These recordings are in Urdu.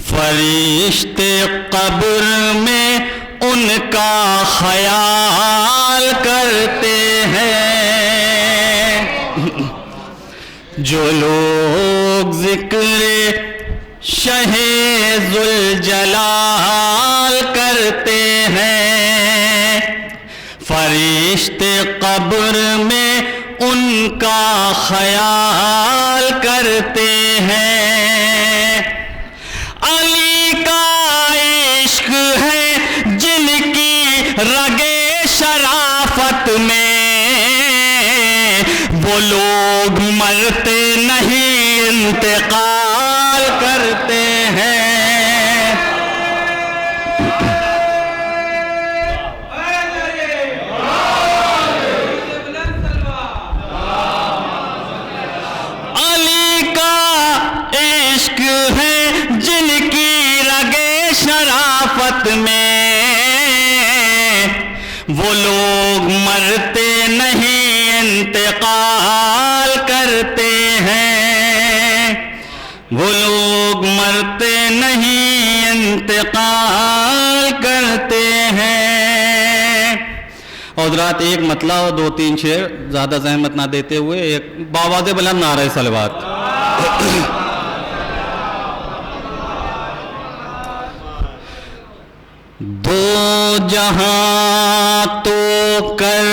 فرشتے قبر میں ان کا خیال کرتے ہیں، جو لوگ ذکر شہ ذوالجلال کرتے ہیں، فرشتے قبر میں ان کا خیال کرتے ہیں۔ علی کا عشق ہے جن کی رگے شرافت میں، وہ لوگ مرتے نہیں انتقال کرتے ہیں۔ علی کا عشق ہے جن کی رگے شرافت میں، وہ لوگ مرتے نہیں انتقال کرتے ہیں، وہ لوگ مرتے نہیں انتقال کرتے ہیں۔ حضرات ایک مطلع اور دو تین شعر، زیادہ زحمت نہ دیتے ہوئے، ایک باواز بلند نعرہ صلوات۔ دو جہاں تو کر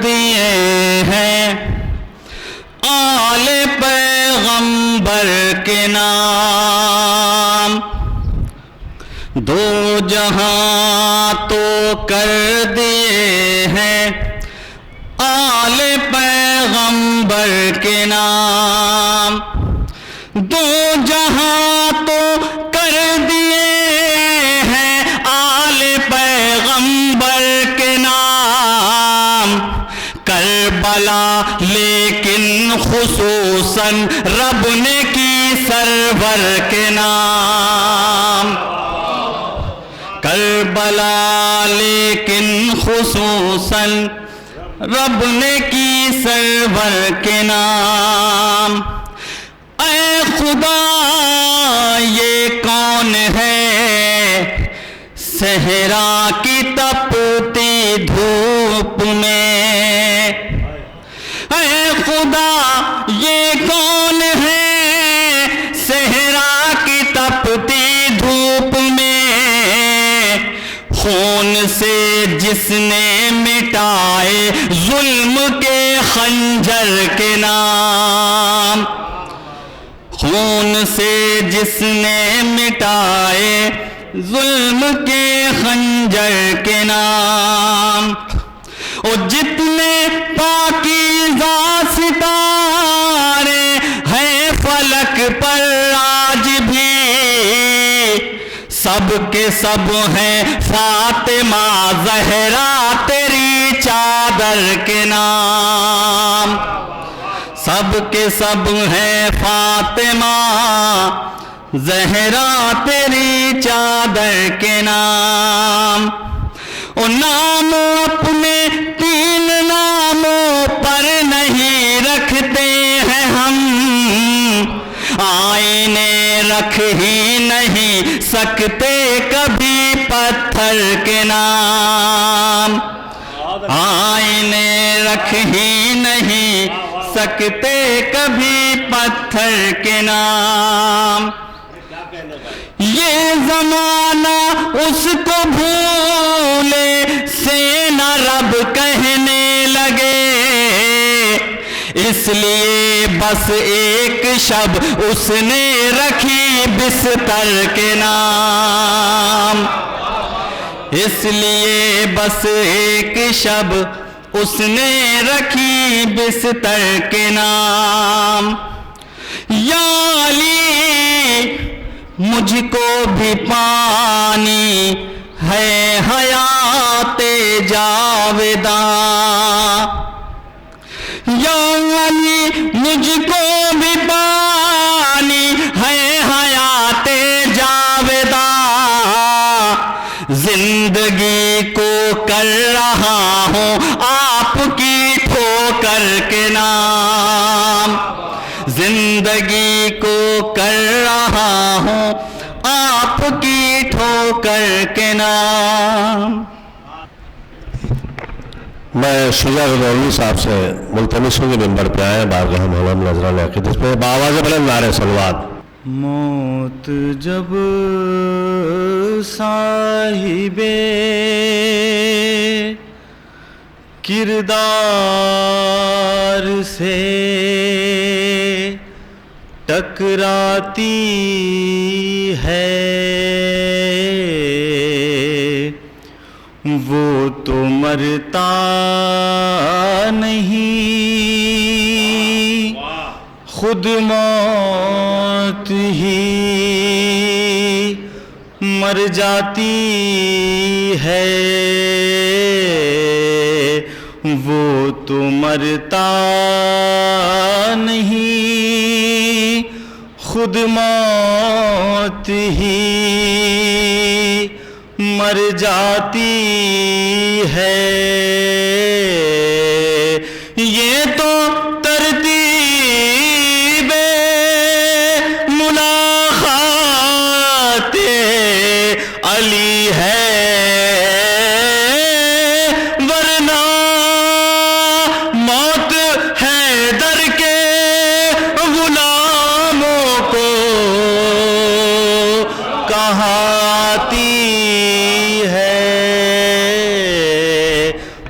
دیے ہیں آل پیغمبر کے نام، دو جہاں تو کر دیے ہیں آل پیغمبر کے نام، دو جہاں تو کر دیے ہیں آل پیغمبر کے نام، کربلا لیکن خصوصاً رب نے کی سرور کے نام، کربلا لیکن خصوصاً رب نے کی سرور کے نام۔ اے خدا یہ کون ہے صحرا کی تپتی دھوپ میں، اے خدا یہ کون ہے صحرا کی تپتی دھوپ میں، خون سے جس نے مٹائے ظلم کے خنجر کے نام، خون سے جس نے مٹائے ظلم کے خنجر کے نام، اور جتنے پاکیزہ ستارے ہیں فلک پر آج بھی، سب کے سب ہیں فاطمہ زہرا تیری چادر کے نام، سب کے سب ہیں فاطمہ زہرا تیری چادر کے نام۔ اور نام اپنے تین ناموں پر نہیں رکھتے ہیں ہم، آئینے رکھ ہی نہیں سکتے کبھی پتھر کے نام، آئینے رکھ ہی نہیں سکتے کبھی پتھر کے نام۔ یہ زمانہ اس کو بھولے سے نہ رب کہنے لگے، اس لیے بس ایک شب اس نے رکھی بستر کے نام، اس لیے بس ایک شب اس نے رکھی بستر کے نام۔ یا علی مجھ کو بھی پانی ہے حیات جاوداں، یا علی مجھ کو بھی پانی ہے حیات جاوداں، زندگی کو کر رہا ہوں آپ کی ٹھوکر کے نام، زندگی کو کر رہا ہوں آپ کی ٹھوکر کے نام. میں شجاع غوری صاحب سے ملتمس ہوں کہ ممبر پہ آئیں بارگاہ مولانا نذران عقیدت پہ بآواز بلند نعرہ صلوات. موت جب صاحب کردار سے ٹکراتی ہے وہ تو مرتا نہیں خود موت ہی مر جاتی ہے وہ تو مرتا نہیں خود موت ہی مر جاتی ہے یہ تو ترتیب ملاقات علی ہے ورنہ موت حیدر کے غلاموں کو کہاں آتی ہے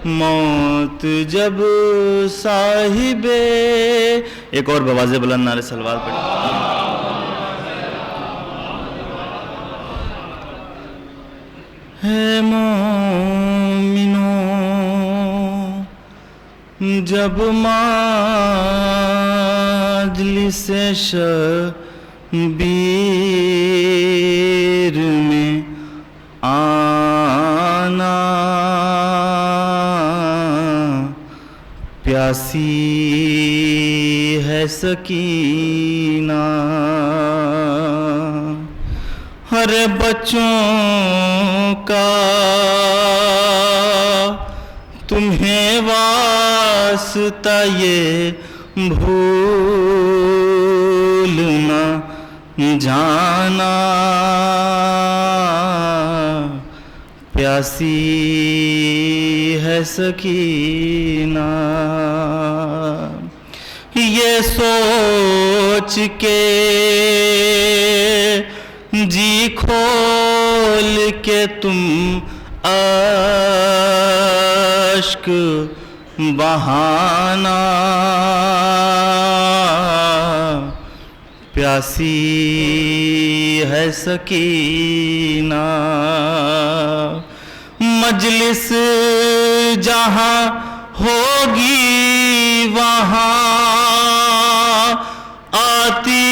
موت جب صاحب. ایک اور بواز بلند نعرہ صلوات پڑھیں. ہے مومنوں جب مجلس شبیر میں آنا پیاسی ہے سکینہ ہر بچوں کا تمہیں واسطہ یہ بھول نہ جانا پیاسی ہے سکینہ یہ سوچ کے جی کھول کے تم اشک بہانا پیاسی ہے سکینہ مجلس جہاں ہوگی وہاں آتی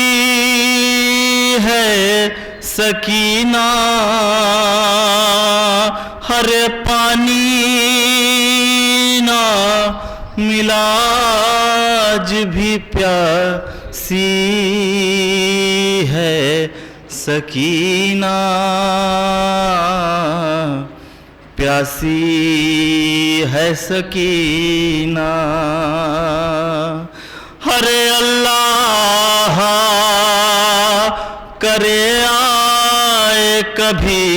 ہے سکینہ ہر پانی نہ ملا آج بھی پیاسی ہے سکینہ پیاسی ہے سکینہ ہر اللہ کرے آئے کبھی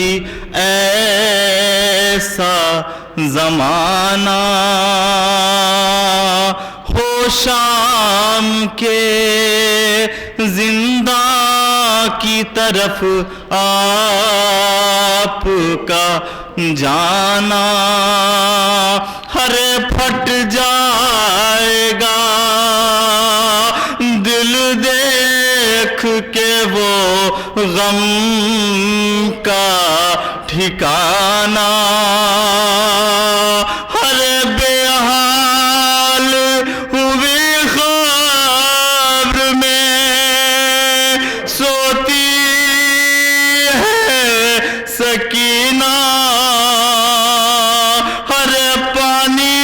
ایسا زمانہ ہو شام کے زندہ کی طرف آپ کا جانا ہر پھٹ جائے گا دل دیکھ کے وہ غم کا ٹھکانہ ہر بے حال ہوئی خبر میں سوتی ہے سکینہ ہر پانی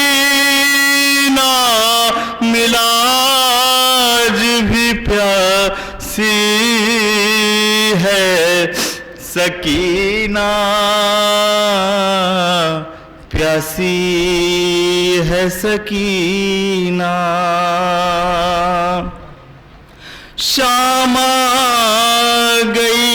نہ ملا آج بھی پیاسی ہے سکینہ پیاسی ہے سکینہ شام آ گئی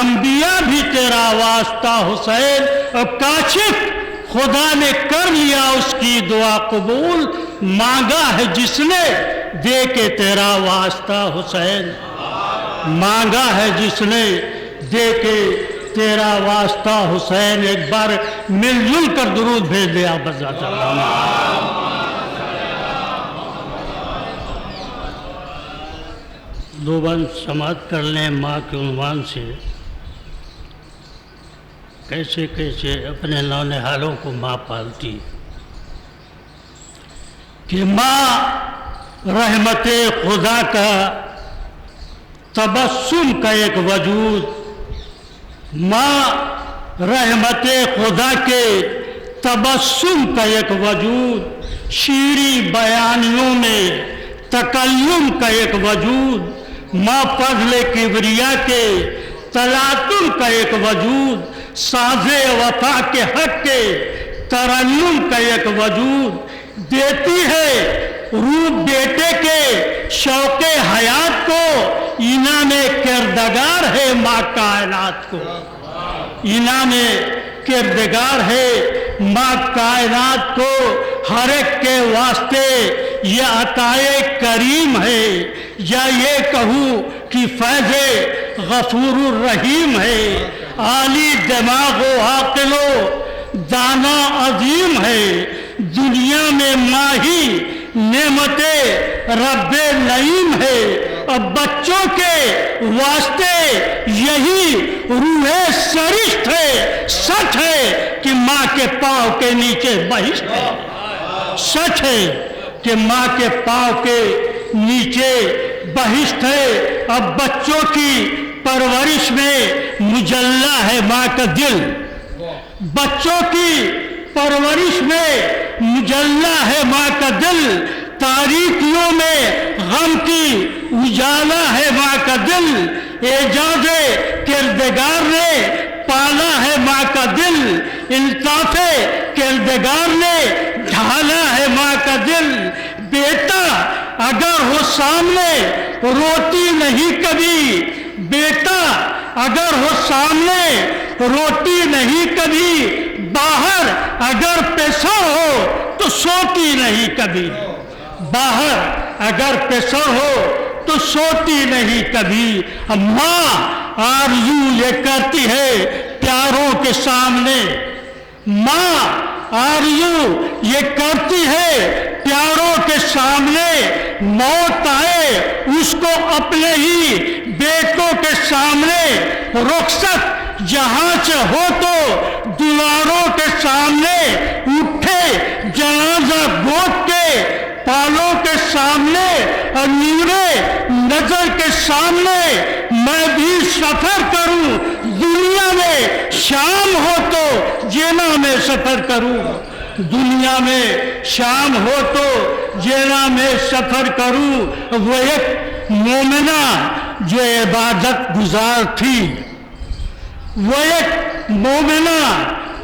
انبیاء بھی تیرا واسطہ حسین، اور کاشف خدا نے کر لیا اس کی دعا قبول، مانگا ہے جس نے دے کے تیرا واسطہ حسین، مانگا ہے جس نے دے کے تیرا واسطہ حسین۔ ایک بار مل جل کر درود بھیج دیا بذات اللہ۔ دو بند سماعت کر لیں ماں کے عنوان سے، کیسے کیسے اپنے نونہالوں کو ماں پالتی، کہ ماں رحمت خدا کا تبسم کا ایک وجود، ماں رحمت خدا کے تبسم کا ایک وجود، شیریں بیانیوں میں تکلم کا ایک وجود، ماں فضل کبریا کے تلاطم کا ایک وجود، ساز وفا کے حق کے ترنم کا ایک وجود، دیتی ہے روح بیٹے کے شوق حیات کو، انعام کردگار ہے ماں کائنات کو، انعام کردگار ہے ماں کائنات کو، ہر ایک کے واسطے یہ عطائے کریم ہے، یا یہ کہوں کہ فیض غفور الرحیم ہے، عالی دماغ و عاقل و دانا عظیم ہے، دنیا میں ماں ہی نعمت رب نعیم ہے، اور بچوں کے واسطے یہی روح سرشت ہے، سچ ہے کہ ماں کے پاؤں کے نیچے بہشت ہے، سچ ہے کہ ماں کے پاؤں کے نیچے بہشت ہے، اب بچوں کی پرورش میں مجلہ ہے ماں کا دل، بچوں کی پرورش میں مجلہ ہے ماں کا دل، تاریکیوں میں غم کی اجالا ہے ماں کا دل، اعجاز کردگار نے پالا ہے ماں کا دل، الطاف کردگار نے ڈھالا ہے ماں کا دل، بیٹا اگر ہو سامنے روتی نہیں کبھی، بیٹا اگر ہو سامنے روتی نہیں کبھی، باہر اگر پیسہ ہو تو سوتی نہیں کبھی، باہر اگر پیسہ ہو تو سوتی نہیں کبھی، ماں آرزو یہ کرتی ہے پیاروں کے سامنے، ماں آرزو یہ کرتی ہے پیاروں کے سامنے، موت آئے اس کو اپنے ہی بیٹوں کے سامنے، رخصت جہاں سے ہو تو دیواروں کے سامنے، اٹھے جنازہ گود کے پالوں کے سامنے، اور نورے نظر کے سامنے میں بھی سفر کروں، دنیا میں شام ہو تو جینا میں سفر کروں، دنیا میں شام ہو تو جینا میں سفر کروں۔ وہ ایک مومنہ جو عبادت گزار تھی، وہ ایک مومنہ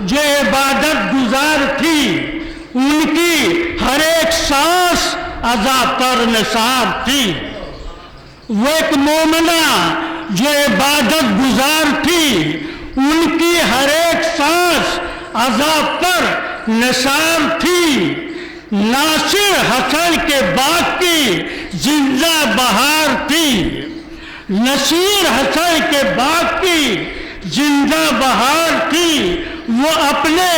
جو عبادت گزار تھی، ان کی ہر ایک سانس عذاب پر نثار تھی، وہ ایک مومنہ جو عبادت گزار تھی، ان کی ہر ایک سانس عذاب پر نثار تھی، ناصر حسن کے باغ کی زندہ بہار تھی، نصیر حسن کے باغ کی زندہ بہار تھی، وہ اپنے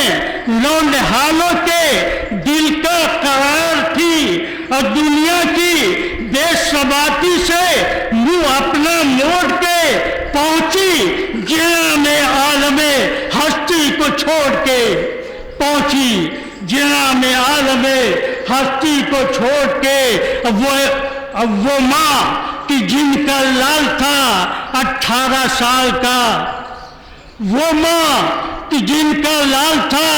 نونہالوں کے دل کا قرار تھی، اور دنیا کی بے ثباتی سے منہ اپنا موڑ کے پہنچی جنام عالم ہستی کو چھوڑ کے، پہنچی جنام عالم ہستی کو چھوڑ کے، وہ ماں کہ جن کا لال تھا 18 سال کا، وہ ماں کہ جن کا لال تھا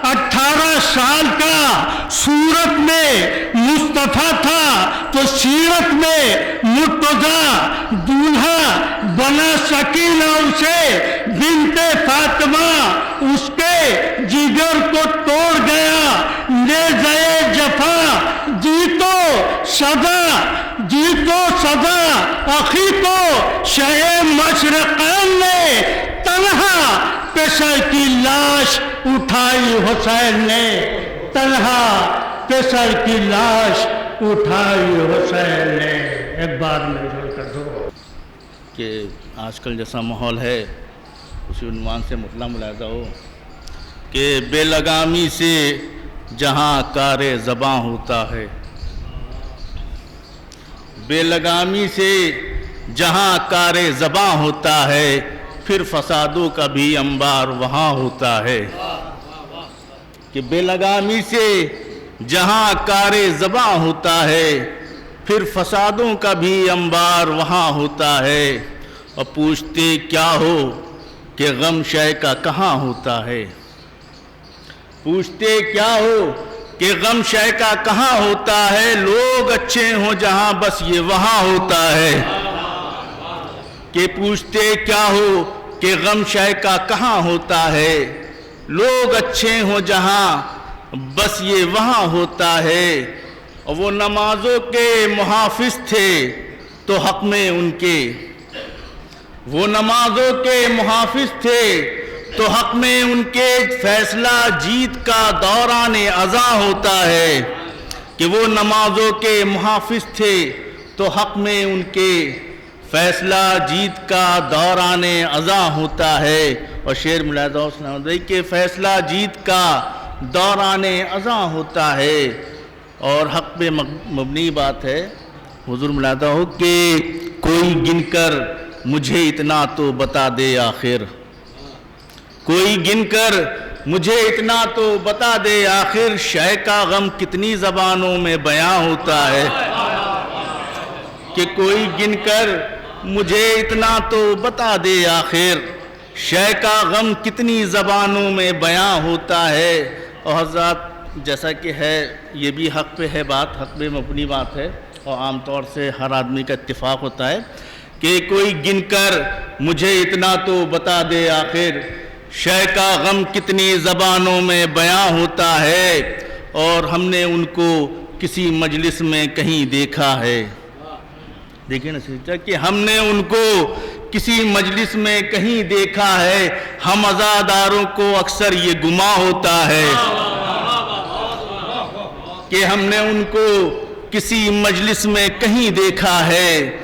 18 سال کا، صورت میں مصطفیٰ تھا تو سیرت میں مرتضیٰ، دولہا بنا سکینہ اسے بنت فاطمہ، اس کے جگر کو توڑ گیا نیزۂ جفا، دی تو سزا آخی کو شہ مشرقین نے پیسر کی لاش اٹھائی حسین نے، تنہا پیسر کی لاش اٹھائی حسین نے۔ ایک بار میں جوڑ کر دو کہ آج کل جیسا ماحول ہے اسی عنوان سے مطلع ملاحظہ ہو کہ بے لگامی سے جہاں کار زباں ہوتا ہے، بے لگامی سے جہاں کار زباں ہوتا ہے، پھر فسادوں کا بھی انبار وہاں ہوتا ہے۔ کہ بے لگامی سے جہاں کار زباں ہوتا ہے، پھر فسادوں کا بھی انبار وہاں ہوتا ہے۔ اور پوچھتے کیا ہو کہ غم شے کا کہاں ہوتا ہے، پوچھتے کیا ہو کہ غم شے کا کہاں ہوتا ہے، لوگ اچھے ہوں جہاں بس یہ وہاں ہوتا ہے۔ کہ پوچھتے کیا ہو کہ غم شے کا کہاں ہوتا ہے، لوگ اچھے ہوں جہاں بس یہ وہاں ہوتا ہے۔ اور وہ نمازوں کے محافظ تھے تو حق میں ان کے، وہ نمازوں کے محافظ تھے تو حق میں ان کے فیصلہ جیت کا دوران اذاں ہوتا ہے۔ کہ وہ نمازوں کے محافظ تھے تو حق میں ان کے فیصلہ جیت کا دوران اذاں ہوتا ہے۔ اور شعر ملاحظہ اسلام کہ فیصلہ جیت کا دوران اذاں ہوتا ہے۔ اور حق پہ مبنی بات ہے، حضور ملاحظہ ہو کہ کوئی گن کر مجھے اتنا تو بتا دے آخر، کوئی گن کر مجھے اتنا تو بتا دے آخر، شے کا غم کتنی زبانوں میں بیاں ہوتا ہے۔ کہ کوئی گن کر مجھے اتنا تو بتا دے آخر، شے کا غم کتنی زبانوں میں بیاں ہوتا ہے۔ اور حضرات جیسا کہ ہے یہ بھی حق پہ ہے بات، حق پہ مبنی بات ہے، اور عام طور سے ہر آدمی کا اتفاق ہوتا ہے کہ کوئی گن کر مجھے اتنا تو بتا دے آخر، شے کا غم کتنی زبانوں میں بیاں ہوتا ہے۔ اور ہم نے ان کو کسی مجلس میں کہیں دیکھا ہے، دیکھیں نا سیدھا کہ ہم نے ان کو کسی مجلس میں کہیں دیکھا ہے، ہم عزاداروں کو اکثر یہ گماں ہوتا ہے۔ کہ ہم نے ان کو کسی مجلس میں کہیں دیکھا ہے،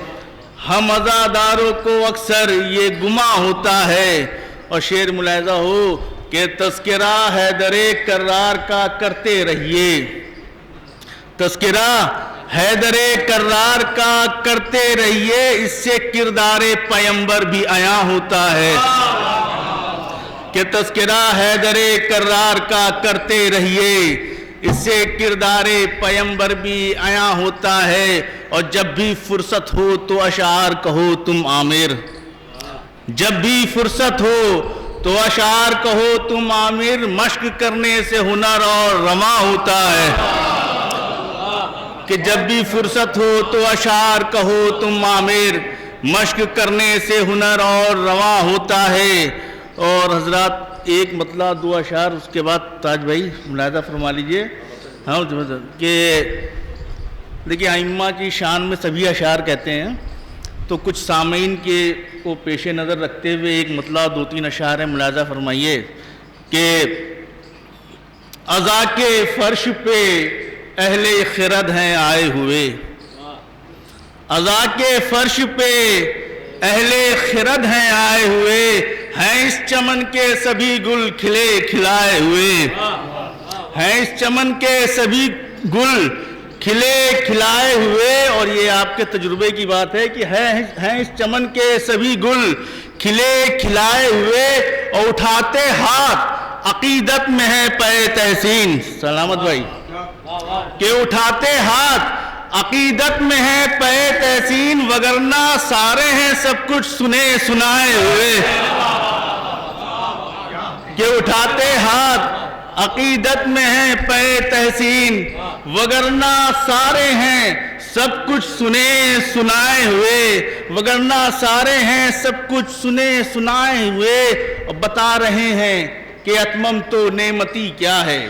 ہم عزاداروں کو اکثر یہ گماں ہوتا ہے۔ اور شعر ملاحظہ ہو کہ تذکرہ حیدر کرار کا کرتے رہیے، تذکرہ حیدر کرار کا کرتے رہیے، اس سے کردار پیمبر بھی عیاں ہوتا ہے۔ کہ تذکرہ حیدر کرار کا کرتے رہیے، اس سے کردار پیمبر بھی عیاں ہوتا ہے۔ اور جب بھی فرصت ہو تو اشعار کہو تم عامر، جب بھی فرصت ہو تو اشعار کہو تم عامر، مشق کرنے سے ہنر اور رواں ہوتا ہے۔ کہ جب بھی فرصت ہو تو اشعار کہو تم عامر، مشق کرنے سے ہنر اور رواں ہوتا ہے۔ اور حضرات ایک مطلع دو اشعار اس کے بعد تاج بھائی ملاحظہ فرما لیجئے۔ ہاں کہ دیکھیں ائمہ کی شان میں سبھی اشعار کہتے ہیں، تو کچھ سامعین کے کو پیش نظر رکھتے ہوئے ایک مطلع دو تین اشعار ہیں، ملاحظہ فرمائیے کہ عزا کے فرش پہ اہل خرد ہیں آئے ہوئے، عزا کے فرش پہ اہل خرد ہیں آئے ہوئے، ہیں اس چمن کے سبھی گل کھلے کھلائے ہوئے، ہیں اس چمن کے سبھی گل کھلے کھلائے ہوئے۔ اور یہ آپ کے تجربے کی بات ہے کہ ہیں اس چمن کے سبھی گل کھلے کھلائے ہوئے، اور اٹھاتے ہاتھ عقیدت میں ہے پے تحسین، سلامت بھائی، کہ اٹھاتے ہاتھ عقیدت میں ہے پے تحسین، وگرنہ سارے ہیں سب کچھ سنے سنائے ہوئے۔ کہ اٹھاتے ہاتھ عقیدت میں ہے پے تحسین، وگرنہ سارے ہیں سب کچھ سنے سنائے ہوئے، وگرنہ سارے ہیں سب کچھ سنے سنائے ہوئے۔ اور بتا رہے ہیں کہ اتمم تو نعمتی کیا ہے،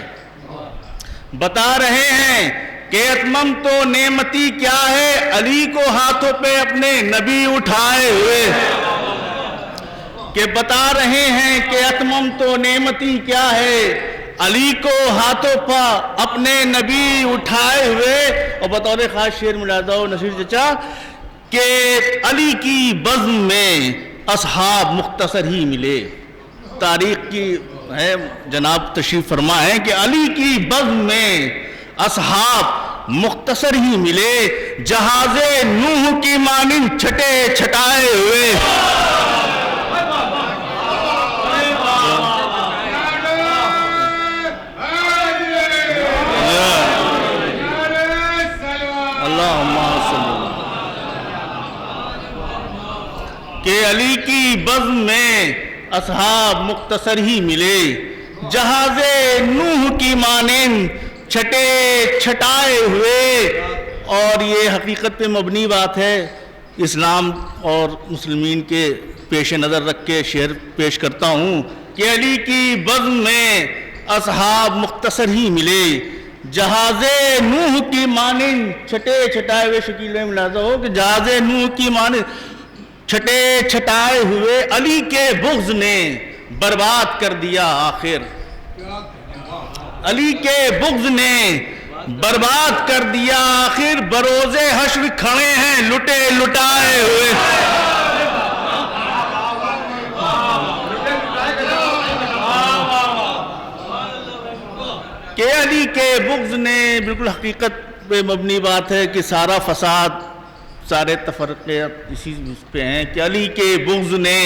بتا رہے ہیں کہ اتمم تو نعمتی کیا ہے، علی کو ہاتھوں پہ اپنے نبی اٹھائے ہوئے۔ کہ بتا رہے ہیں کہ اتمم تو نعمتی کیا ہے، علی کو ہاتھوں پا اپنے نبی اٹھائے ہوئے. اور بطور خاص شعر ملاحظہ ہو نصیر چچا کہ علی کی بزم میں اصحاب مختصر ہی ملے. تاریخ کی ہے جناب تشریف فرما ہے کہ علی کی بزم میں اصحاب مختصر ہی ملے، جہاز نوح کی مانند چھٹے چھٹائے ہوئے. کہ علی کی بزم میں اصحاب مختصر ہی ملے، جہاز نوح کی مانند چھٹے چھٹائے ہوئے. اور یہ حقیقت پہ مبنی بات ہے، اسلام اور مسلمین کے پیش نظر رکھ کے شعر پیش کرتا ہوں کہ علی کی بزم میں اصحاب مختصر ہی ملے، جہاز نوح کی مانند چھٹے چھٹائے ہوئے. شکیل میں ملاحظہ ہو کہ جہاز نوح کی مانند چھٹے چھٹائے ہوئے، علی کے بغض نے برباد کر دیا آخر. علی کے بغض نے برباد کر دیا آخر، بروز حشر کھڑے ہیں لٹے لٹائے ہوئے. کہ علی کے بغض نے، بالکل حقیقت پہ مبنی بات ہے کہ سارا فساد، سارے تفرقے اسی پہ ہیں کہ علی کے بغض نے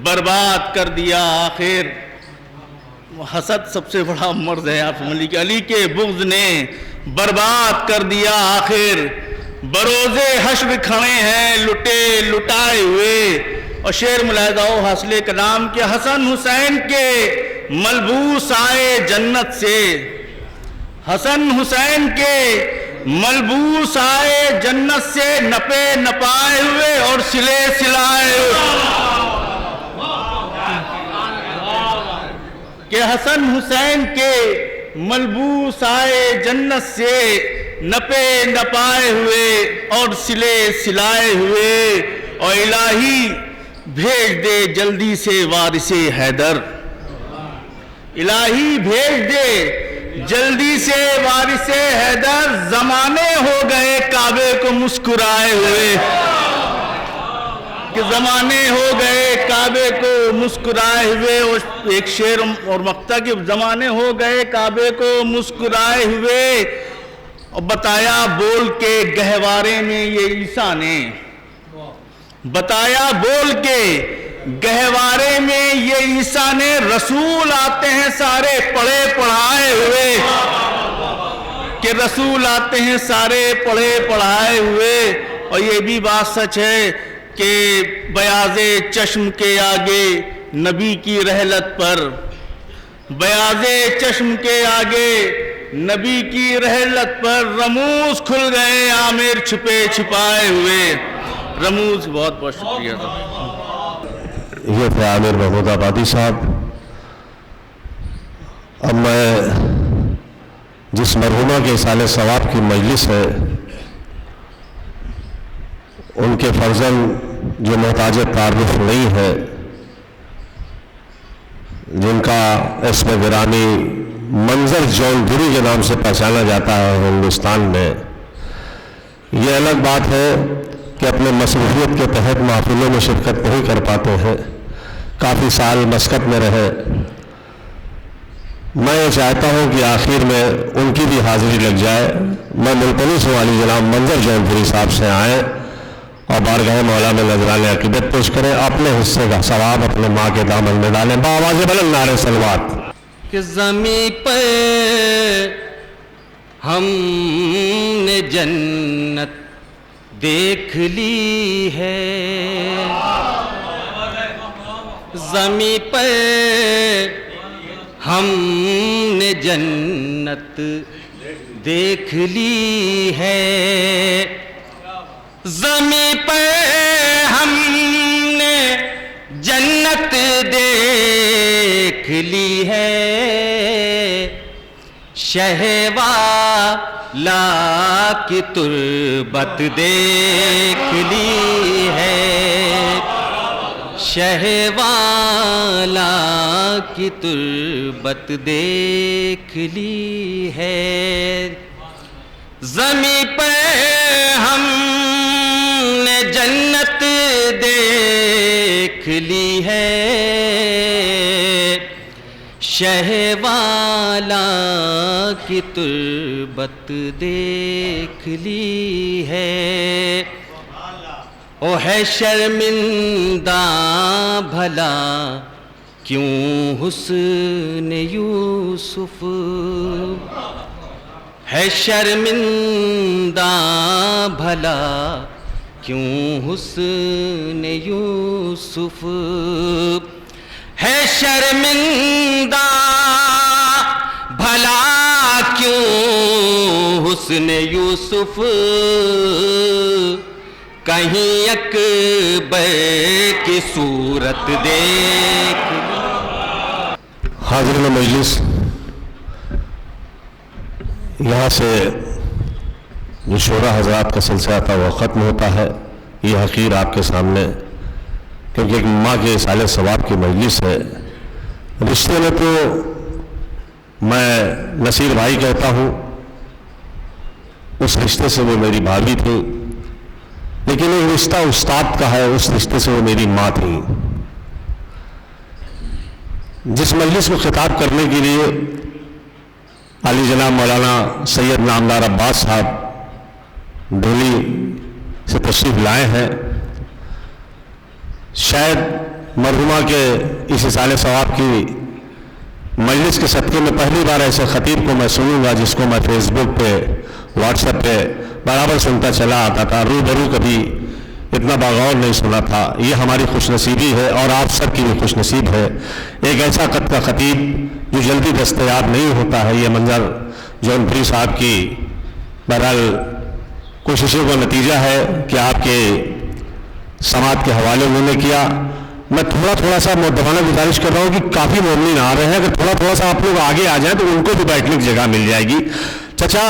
برباد کر دیا آخر. حسد سب سے بڑا مرض ہے، آپ سمجھ لیجیے کہ علی کے بغض نے برباد کر دیا آخر، بروز حشر کھڑے ہیں لٹے لٹائے ہوئے. اور شعر ملاحظہ ہو حاصل کلام کہ حسن حسین کے ملبوس آئے جنت سے، حسن حسین کے ملبوس آئے جنت سے، نپے نپائے ہوئے اور سلے سلائے ہوئے. کہ حسن حسین کے ملبوس آئے جنت سے، نپے نپائے ہوئے اور سلے سلائے ہوئے. اور الہی بھیج دے جلدی سے وارث حیدر، الہی بھیج دے جلدی سے وارث حیدر، زمانے ہو گئے کعبے کو مسکرائے ہوئے. کہ زمانے ہو گئے کعبے کو مسکرائے ہوئے. اور ایک شعر اور مقطع کہ زمانے ہو گئے کعبے کو مسکرائے ہوئے. اور بتایا بول کے گہوارے میں یہ عیسیٰ نے، بتایا بول کے گہوارے میں یہ عیسیٰ نے، رسول آتے ہیں سارے پڑھے پڑھائے ہوئے. کہ رسول آتے ہیں سارے پڑھے پڑھائے ہوئے. اور یہ بھی بات سچ ہے کہ بیاض چشم کے آگے نبی کی رحلت پر، بیاض چشم کے آگے نبی کی رحلت پر، رموز کھل گئے عامر چھپے چھپائے ہوئے. رموز. بہت بہت شکریہ. یہ تھے عامر محمود آبادی صاحب. اب میں جس مرحومہ کے اصالِ ثواب کی مجلس ہے، ان کے فرزند جو محتاج تعارف نہیں ہے، جن کا اسم گرامی منظر جون گری کے نام سے پہچانا جاتا ہے ہندوستان میں، یہ الگ بات ہے کہ اپنے مصروفیت کے تحت محفلوں میں شرکت نہیں کر پاتے ہیں. کافی سال مسقط میں رہے. میں یہ چاہتا ہوں کہ آخر میں ان کی بھی حاضری لگ جائے. میں ملتمس ہوں علی جناب منظر جون گری صاحب سے آئیں اور بارگاہ مولا میں نذرانِ عقیدت پیش کریں، اپنے حصے کا ثواب اپنے ماں کے دامن میں ڈالیں. بآواز بلند نعرہ صلوات. کہ زمین پر ہم نے جنت دیکھ لی ہے، زمین پر ہم نے جنت دیکھ لی ہے، زمین پر ہم نے جنت دیکھ لی ہے، شہوالا کی تربت دیکھ لی ہے، شہوالا کی تربت دیکھ لی ہے، زمیں پہ ہم نے جنت دیکھ لی ہے، شہوالا کی تربت دیکھ لی ہے، او ہے شرمندہ بھلا کیوں حسن یوسف، ہے شرمندہ بھلا کیوں حسن یوسف، ہے شرمندہ بھلا کیوں حسن یوسف، کہیں اکبر کی صورت دیکھ۔ حاضرین مجلس، یہاں سے جو شعراء حضرات کا سلسلہ تھا وہ ختم ہوتا ہے۔ یہ حقیر آپ کے سامنے، کیونکہ ایک ماں کے سال ثواب کی مجلس ہے۔ رشتے میں تو میں نصیر بھائی کہتا ہوں، اس رشتے سے وہ میری بھابھی تھی، لیکن ایک رشتہ استاد کا ہے، اس رشتے سے وہ میری ماں تھی۔ جس مجلس کو خطاب کرنے کے لیے علی جناب مولانا سید نامدار عباس صاحب دہلی سے تشریف لائے ہیں، شاید مرحومہ کے اس سال ثواب کی مجلس کے صدقے میں پہلی بار ایسے خطیب کو میں سنوں گا جس کو میں فیس بک پہ، واٹس ایپ پہ برابر سنتا چلا آتا تھا، روبرو کبھی اتنا باغور نہیں سنا تھا۔ یہ ہماری خوش نصیبی ہے اور آپ سب کی بھی خوش نصیب ہے، ایک ایسا قد کا خطیب جو جلدی دستیاب نہیں ہوتا ہے۔ یہ منظر جونپوری صاحب کی بہرحال کوششوں کا نتیجہ ہے کہ آپ کے سماعت کے حوالے انہوں نے کیا۔ میں تھوڑا سا مؤدبانہ گزارش کر رہا ہوں کہ کافی مومنین آ رہے ہیں، اگر تھوڑا سا آپ لوگ آگے آ جائیں تو ان کو بھی بیٹھنے کی جگہ مل جائے گی۔ چچا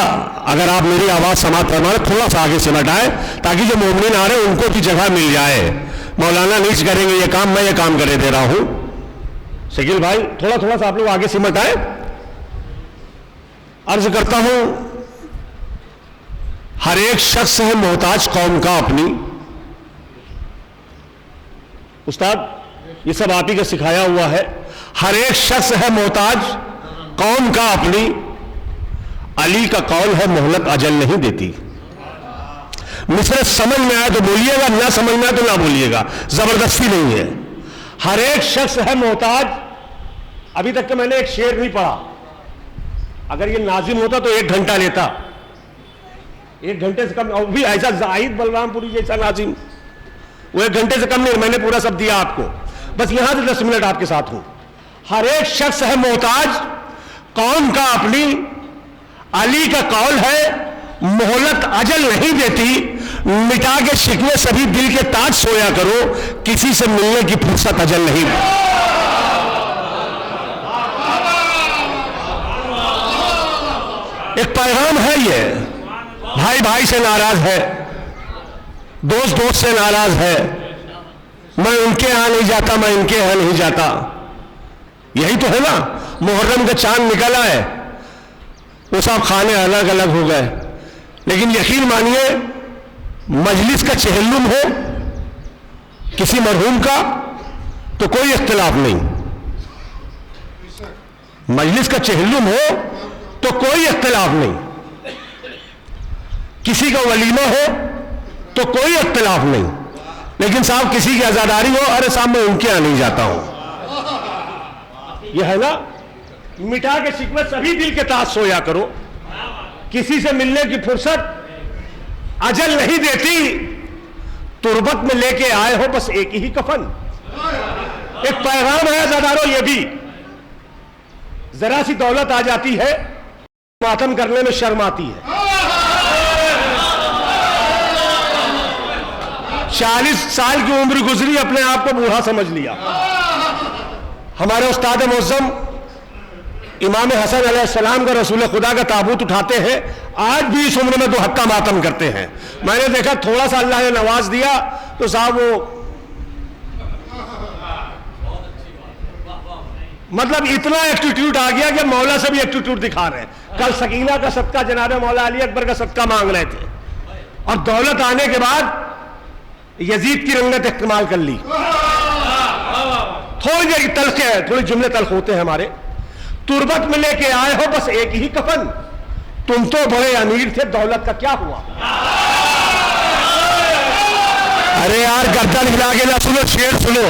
اگر آپ میری آواز سماعت فرما رہے تھوڑا سا آگے سمٹ آئے تاکہ جو مومنین آ رہے ہیں ان کو بھی جگہ مل جائے۔ مولانا نیچ کریں گے یہ کام، میں یہ کام کرے دے رہا ہوں۔ شکیل بھائی تھوڑا سا آپ لوگ آگے سمٹ آئے۔ عرض کرتا ہوں، ہر ایک شخص ہے محتاج قوم کا اپنی۔ استاد یہ سب آپ ہی کا سکھایا ہوا ہے۔ ہر ایک شخص ہے محتاج قوم کا اپنی، علی کا قول ہے مہلت اجل نہیں دیتی۔ مصرع سمجھ میں آئے تو بولیے گا، نہ سمجھ میں آئے تو نہ بولیے گا، زبردستی نہیں ہے۔ ہر ایک شخص ہے محتاج۔ ابھی تک کہ میں نے ایک شعر نہیں پڑھا، اگر یہ ناظم ہوتا تو 1 گھنٹہ لیتا، 1 گھنٹے سے کم، اور بھی ایسا زاہد بلرام پوری جیسا ناظم، وہ 1 گھنٹے سے کم نہیں، میں نے پورا سب دیا آپ کو، بس یہاں سے 10 منٹ آپ کے ساتھ ہوں۔ ہر ایک شخص ہے محتاج قوم کا اپنی، علی کا قول ہے مہلت اجل نہیں دیتی، مٹا کے شکوے سبھی دل کے تاج سویا کرو، کسی سے ملنے کی فرصت اجل نہیں۔ ایک پیغام ہے، یہ بھائی سے ناراض ہے، دوست سے ناراض ہے، میں ان کے ہاں نہیں جاتا، میں ان کے ہاں نہیں جاتا، یہی تو ہے نا۔ محرم کا چاند نکلا ہے، وہ سب خانے الگ الگ ہو گئے، لیکن یقین مانیے مجلس کا چہلم ہو کسی مرحوم کا تو کوئی اختلاف نہیں، مجلس کا چہلم ہو تو کوئی اختلاف نہیں، کسی کا ولیمہ ہو تو کوئی اختلاف نہیں، لیکن صاحب کسی کی عزاداری ہو، ارے صاحب میں ان کے یہاں نہیں جاتا ہوں، یہ ہے نا۔ مٹا کے شکوے سبھی دل کے تاج سویا کرو، کسی سے ملنے کی فرصت اجل نہیں دیتی، تربت میں لے کے آئے ہو بس ایک ہی کفن۔ ایک پیغام ہے عزاداروں، یہ بھی ذرا سی دولت آ جاتی ہے ماتم کرنے میں شرم آتی ہے۔ 40 سال کی عمر گزری، اپنے آپ کو بوڑھا سمجھ لیا۔ ہمارے استاد معظم امام حسن علیہ السلام کا رسول خدا کا تابوت اٹھاتے ہیں، آج بھی اس عمر میں 2 حقہ ماتم کرتے ہیں۔ میں نے دیکھا تھوڑا سا اللہ نے نواز دیا تو صاحب وہ مطلب اتنا ایٹیٹیوڈ آ گیا کہ مولا سے بھی ایٹیٹیوڈ دکھا رہے ہیں. کل سکینہ کا صدقہ جناب مولا علی اکبر کا صدقہ مانگ رہے تھے اور دولت آنے کے بعد یزید کی رنگت استعمال کر لی. تھوڑی دیر تلخ ہے, تھوڑے جملے تلخ ہوتے ہیں ہمارے. تربت میں لے کے آئے ہو بس ایک ہی کفن, تم تو بڑے امیر تھے, دولت کا کیا ہوا؟ ارے یار گردن ہلا کے نہ سنو, شعر سنو.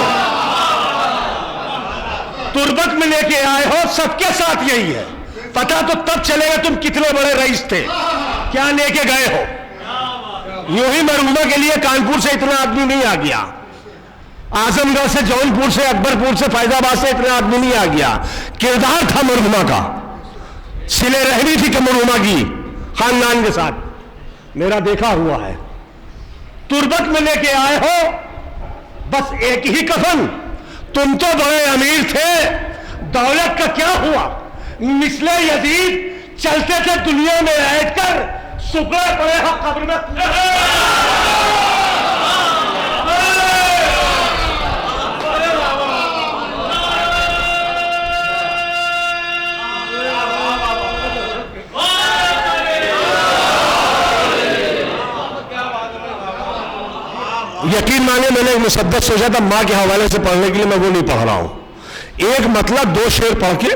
تربت میں لے کے آئے ہو, سب کے ساتھ یہی ہے. پتا تو تب چلے گا تم کتنے بڑے رئیس تھے, کیا لے کے گئے ہو. یوں ہی مرحومہ کے لیے کانپور سے اتنا آدمی نہیں آ گیا, اعظم گڑھ سے, جون پور سے, اکبر پور سے, فیض آباد سے اتنا آدمی نہیں آ گیا. کردار تھا مرحومہ کا, سلے رحمی تھی کہ مرحومہ کی خاندان کے ساتھ, میرا دیکھا ہوا ہے. تربت میں لے کے آئے ہو بس ایک ہی کفن, تم تو بڑے امیر تھے, دولت کا کیا ہوا؟ مثل یزید چلتے تھے دنیا میں بیٹھ کر, سکڑے پڑے ہو قبر میں. یقین مانے میں نے ایک مسدس سوچا تھا ماں کے حوالے سے پڑھنے کے لیے, میں وہ نہیں پڑھ رہا ہوں. ایک مطلب 2 شعر پڑھ کے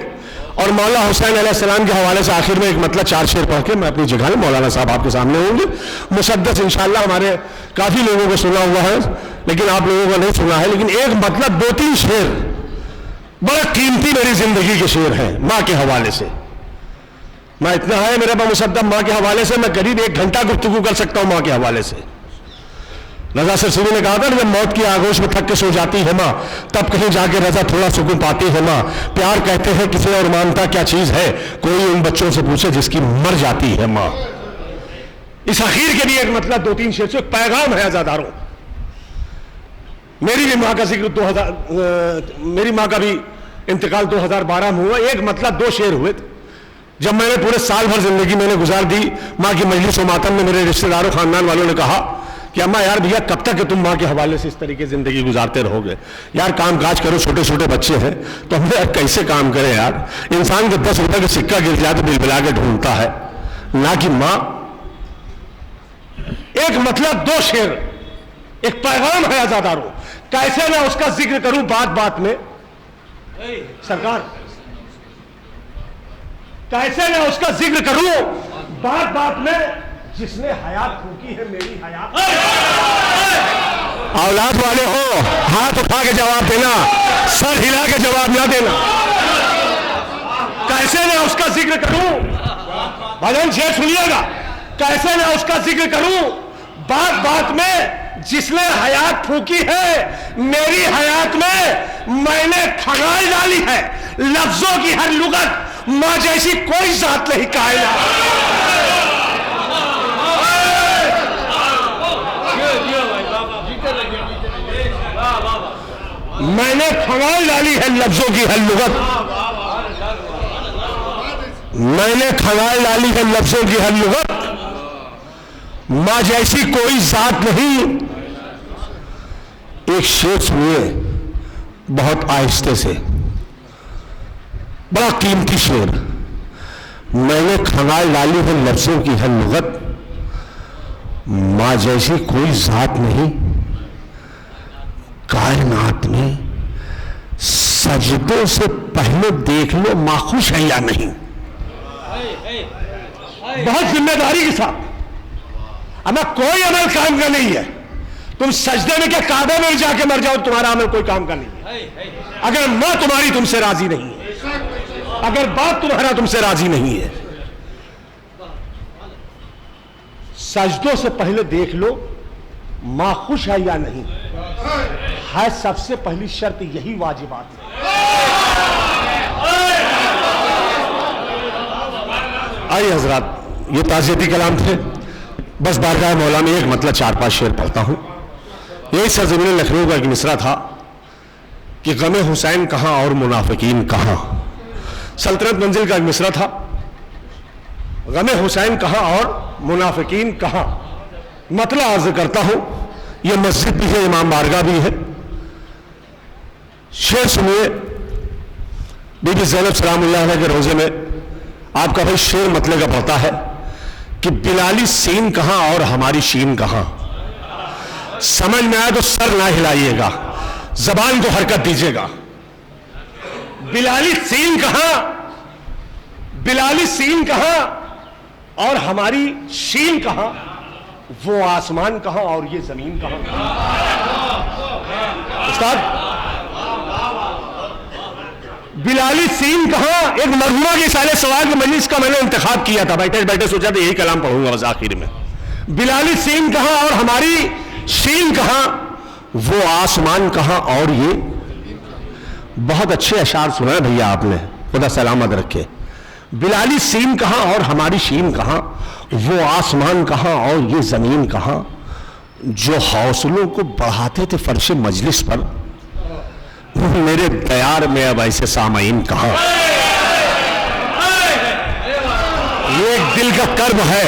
اور مولا حسین علیہ السلام کے حوالے سے آخر میں ایک مطلب 4 شعر پڑھ کے میں اپنی جگہ میں, مولانا صاحب آپ کے سامنے ہوں گے. مسدس انشاءاللہ ہمارے کافی لوگوں کو سنا ہوا ہے لیکن آپ لوگوں کو نہیں سنا ہے. لیکن ایک مطلب 2-3 شعر بڑا قیمتی میری زندگی کے شعر ہیں ماں کے حوالے سے. میں اتنا ہے میرے پاس مسدس ماں کے حوالے سے, میں قریب 1 گھنٹہ گفتگو کر سکتا ہوں ماں کے حوالے سے. رضا سرسوی نے کہا تھا جب موت کی آغوش میں تھک کے سو جاتی ہے ماں, تب کہیں جا کے رضا تھوڑا سکون پاتی ہے ماں. پیار کہتے ہیں کسی اور مانتا کیا چیز ہے, کوئی ان بچوں سے پوچھے جس کی مر جاتی ہے ماں. اس اخیر کے لیے ایک مطلب 2-3 شعر سے ایک پیغام ہے عزاداروں. میری بھی ماں کا ذکر میری ماں کا بھی انتقال 2012 میں ہوا. ایک مطلب 2 شعر ہوئے تھے. جب میں نے پورے سال بھر زندگی میں نے گزار دی ماں کی مجلس و ماتم میں, میرے رشتہ داروں خاندان والوں نے کہا کہ اماں یار بھیا کب تک کہ تم ماں کے حوالے سے اس طریقے زندگی گزارتے رہو گے, یار کام کاج کرو, چھوٹے چھوٹے بچے ہیں تو ہم کیسے کام کریں یار. انسان کے 10 روپے کا سکہ گر جائے تو بل بلا کے ڈھونڈتا ہے, نہ کہ ماں. ایک مطلب 2 شعر, ایک پیغام ہے عزاداروں. کیسے میں اس کا ذکر کروں بات بات میں سرکار, کیسے میں اس کا ذکر کروں بات بات میں, جس نے حیات پھونکی ہے میری حیات. اولاد والے ہو ہاتھ اٹھا کے جواب دینا, سر ہلا کے جواب نہ دینا. کیسے میں اس کا ذکر کروں, بھجن شعر سنیے گا, کیسے میں اس کا ذکر کروں بات بات میں, جس نے حیات پھونکی ہے میری حیات میں نے کھگاڑ ڈالی ہے لفظوں کی ہر لغت, ماں جیسی کوئی ذات نہیں کائنات. میں نے کھگاڑ ڈالی ہے لفظوں کی ہر لغت, میں نے کھگاڑ ڈالی ہے لفظوں کی ہر لغت, ماں جیسی کوئی ذات نہیں. ایک شعر سنیے بہت آہستہ سے, بڑا قیمتی شعر. میں نے کھگاڑ ڈالی ہے لفظوں کی ہر لغت, ماں جیسی کوئی ذات نہیں کائنات میں. سجدوں سے پہلے دیکھ لو ماں خوش ہے یا نہیں. بہت ذمہ داری کے ساتھ, ہمیں کوئی عمل کام کا نہیں ہے. تم سجدے میں کیا کعبے میں جا کے مر جاؤ, تمہارا عمل کوئی کام کا نہیں ہے. اگر ماں تمہاری تم سے راضی نہیں ہے, اگر باپ تمہارا تم سے راضی نہیں ہے, سجدوں سے پہلے دیکھ لو ماں خوش ہے یا نہیں. ہے سب سے پہلی شرط یہی واجبات ہے. آئیے حضرات, یہ تعزیتی کلام تھے. بس بارگاہ مولا میں ایک مطلب 4-5 شعر پڑھتا ہوں. یہی سرزمین لکھنؤ کا ایک مصرع تھا کہ غم حسین کہاں اور منافقین کہاں. سلطنت منزل کا ایک مصرع تھا, غم حسین کہاں اور منافقین کہاں. مطلب عرض کرتا ہوں, یہ مسجد بھی ہے, امام بارگاہ بھی ہے. شعر سنیے, بی بی زینب سلام اللہ علیہ کے روزے میں آپ کا بھائی شعر مطلع کا پڑھتا ہے کہ بلالی سین کہاں اور ہماری شین کہاں. سمجھ میں آئے تو سر نہ ہلائیے گا, زبان کو حرکت دیجیے گا. بلالی سین کہاں, بلالی سین کہاں اور ہماری شین کہاں, وہ آسمان کہاں اور یہ زمین کہاں. استاد بلالی سین کہاں, ایک مرحومہ کے سالے سوال کے مجلس کا میں نے انتخاب کیا تھا, بیٹھے بیٹھے سوچا تھا یہی کلام پڑھوں گا بس آخر میں. بلالی سین کہاں اور ہماری شین کہاں, وہ آسمان کہاں اور یہ. بہت اچھے اشعار سنا ہے بھیا آپ نے, خدا سلامت رکھے. بلالی سین کہاں اور ہماری شین کہاں, وہ آسمان کہاں اور یہ زمین کہاں. جو حوصلوں کو بڑھاتے تھے فرش مجلس پر, میرے دیار میں اب ایسے سامعین کہاں. یہ ایک دل کا کرب ہے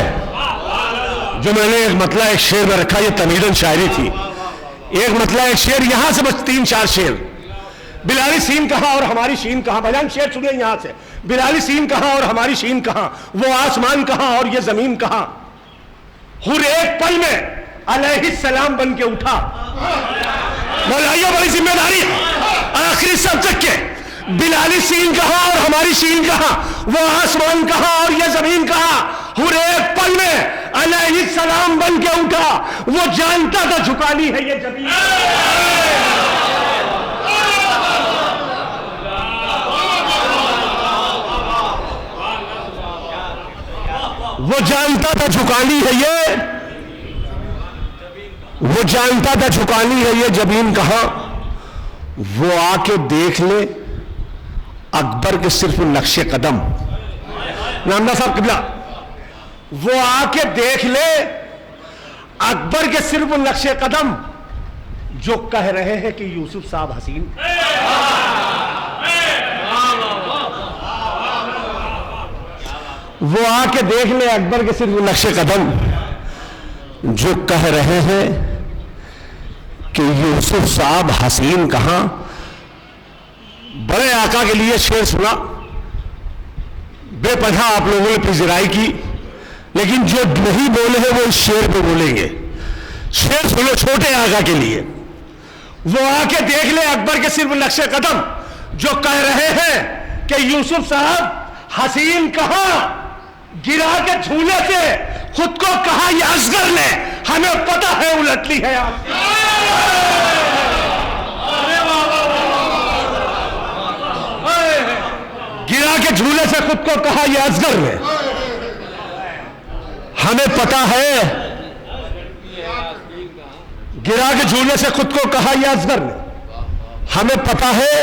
جو میں نے ایک مطلع ایک شعر میں رکھا, یہ تمیرن شاعری تھی. ایک مطلع ایک شعر یہاں سے بس 3-4 شعر. بلالی سین کہاں اور ہماری شین کہاں, بھجن شعر سنیے یہاں سے. بلالی سین کہاں اور ہماری شین کہاں, وہ آسمان کہاں اور یہ زمین کہاں. ہر ایک پل میں علیہ السلام بن کے اٹھا. مولائیہ بڑی ذمہ داری آخری سب تک کے. بلالی سین کہاں اور ہماری شین کہاں, وہ آسمان کہاں اور یہ زمین کہاں. ہر ایک پل میں علیہ السلام بن کے اٹھا, وہ جانتا تھا جھکانی ہے یہ زمین. وہ جانتا تھا جھکانی ہے یہ, وہ جانتا تھا جھکانی ہے یہ زمین کہاں. وہ آ کے دیکھ لے اکبر کے صرف نقش قدم. نامدار صاحب قبلہ, وہ آ کے دیکھ لے اکبر کے صرف نقش قدم, جو کہہ رہے ہیں کہ یوسف صاحب حسین. وہ آ کے دیکھ لے اکبر کے صرف نقش قدم, جو کہہ رہے ہیں کہ یوسف صاحب حسین کہاں. بڑے آقا کے لیے شعر سنا, بے پناہ آپ لوگوں نے پذیرائی کی, لیکن جو نہیں بولے ہیں وہ اس شعر پہ بولیں گے. شعر سنو چھوٹے آقا کے لیے. وہ آ کے دیکھ لے اکبر کے صرف نقش قدم, جو کہہ رہے ہیں کہ یوسف صاحب حسین کہاں. گرا کے جھولے سے خود کو کہا یہ اصغر نے, ہمیں پتہ ہے الٹ لی ہے آپ. گرا کے جھولے سے خود کو کہا یہ اصغر نے, ہمیں پتہ ہے. گرا کے جھولے سے خود کو کہا یہ اصغر نے, ہمیں پتہ ہے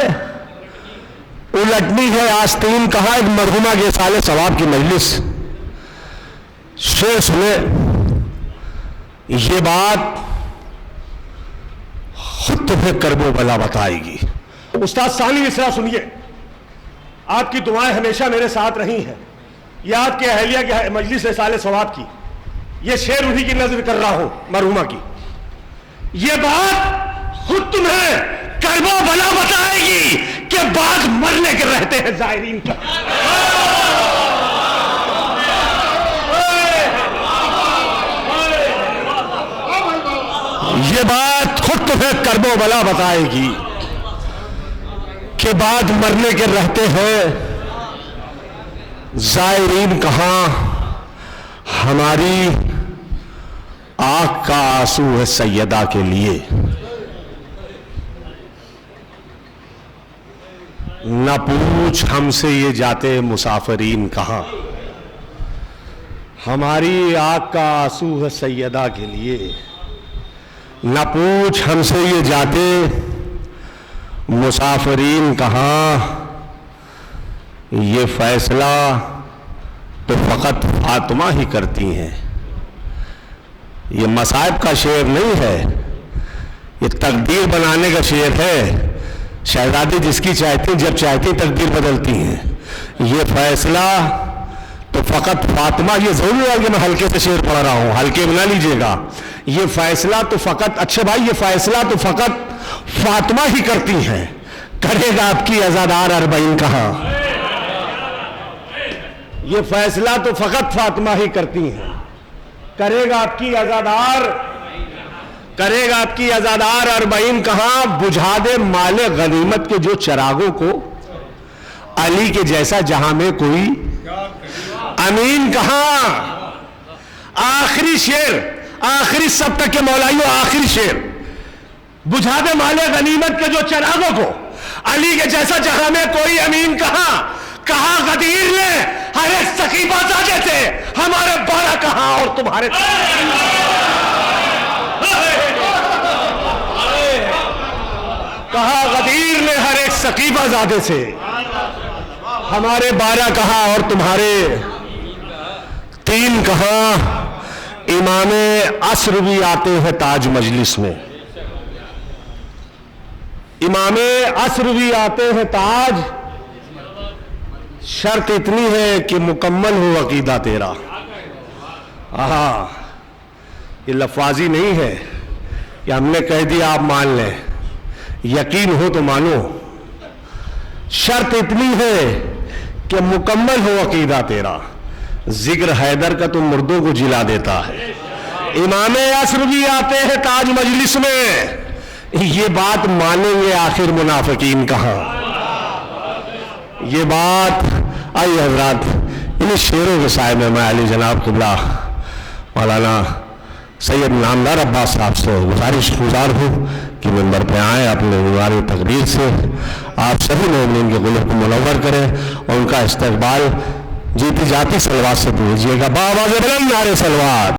الٹنی ہے آستین کہاں. ایک مرحومہ کے سال ثواب کی مجلس. شعر سنے, یہ بات خود تمہیں کرب و بلا بتائے گی. استاد ثانی مصرع سنیے. آپ کی دعائیں ہمیشہ میرے ساتھ رہی ہیں. یہ آپ کے اہلیہ کی مجلس رسالہ ثواب کی, یہ شعر انہی کی نظر کر رہا ہوں مرحومہ کی. یہ بات خود تمہیں کرب و بلا بتائے گی کہ بعد مرنے کے رہتے ہیں زائرین کا. یہ بات خود تمہیں کرب و بلا بتائے گی کہ بعد مرنے کے رہتے ہیں زائرین کہاں. ہماری آنکھ کا آنسو ہے سیدہ کے لیے, نہ پوچھ ہم سے یہ جاتے مسافرین کہاں. ہماری آنکھ کا آنسو ہے سیدہ کے لیے, نہ پوچھ ہم سے یہ جاتے مسافرین کہاں. یہ فیصلہ تو فقط فاطمہ ہی کرتی ہیں. یہ مصائب کا شعر نہیں ہے, یہ تقدیر بنانے کا شعر ہے. شہزادی جس کی چاہتی جب چاہتی تقدیر بدلتی ہیں. یہ فیصلہ تو فقط فاطمہ, یہ ضروری ہے کہ میں ہلکے سے شعر پڑھ رہا ہوں, ہلکے میں نہ لیجئے گا. یہ فیصلہ تو فقط, اچھے بھائی, یہ فیصلہ تو فقط فاطمہ ہی کرتی ہیں. کرے گا آپ کی عزادار اربعین کہاں؟ یہ فیصلہ تو فقط فاطمہ ہی کرتی ہیں. کرے گا آپ کی عزادار اربعین کہاں؟ بجھا دے مال غنیمت کے جو چراغوں کو، علی کے جیسا جہاں میں کوئی امین کہاں؟ آخری شعر، آخری سب تک کے مولائیوں، آخری شعر. بجھا دے مال غنیمت کے جو چراغوں کو، علی کے جیسا جہاں میں کوئی امین کہاں؟ کہاں غدیر نے ہر ایک سقیفہ زادے تھے، ہمارے 12 کہاں اور تمہارے؟ کہاں غدیر نے ہر ایک سقیفہ زادے سے، ہمارے 12 کہاں اور تمہارے 3 کہاں؟ امام عصر بھی آتے ہیں تاج مجلس میں، امام عصر بھی آتے ہیں تاج. شرط اتنی ہے کہ مکمل ہو عقیدہ تیرا. یہ لفاظی نہیں ہے کہ ہم نے کہہ دیا آپ مان لیں، یقین ہو تو مانو. شرط اتنی ہے کہ مکمل ہو عقیدہ تیرا. ذکر حیدر کا تو مردوں کو جلا دیتا ہے. امام عصر بھی آتے ہیں تاج مجلس میں، یہ بات مانیں گے آخر منافقین کہاں؟ یہ بات، آئیے حضرات انہیں شعروں کے سائے میں علی جناب قبلہ مولانا سید نامدار عباس صاحب سے گزار ہوں کہ منبر پہ آئیں، اپنے نواری تقریر سے آپ سبھی مومنین کے قلوب کو منور کریں اور ان کا استقبال جیتی جاتی صلوات سے پوجیے گا. بآواز بلند نعرے صلوات.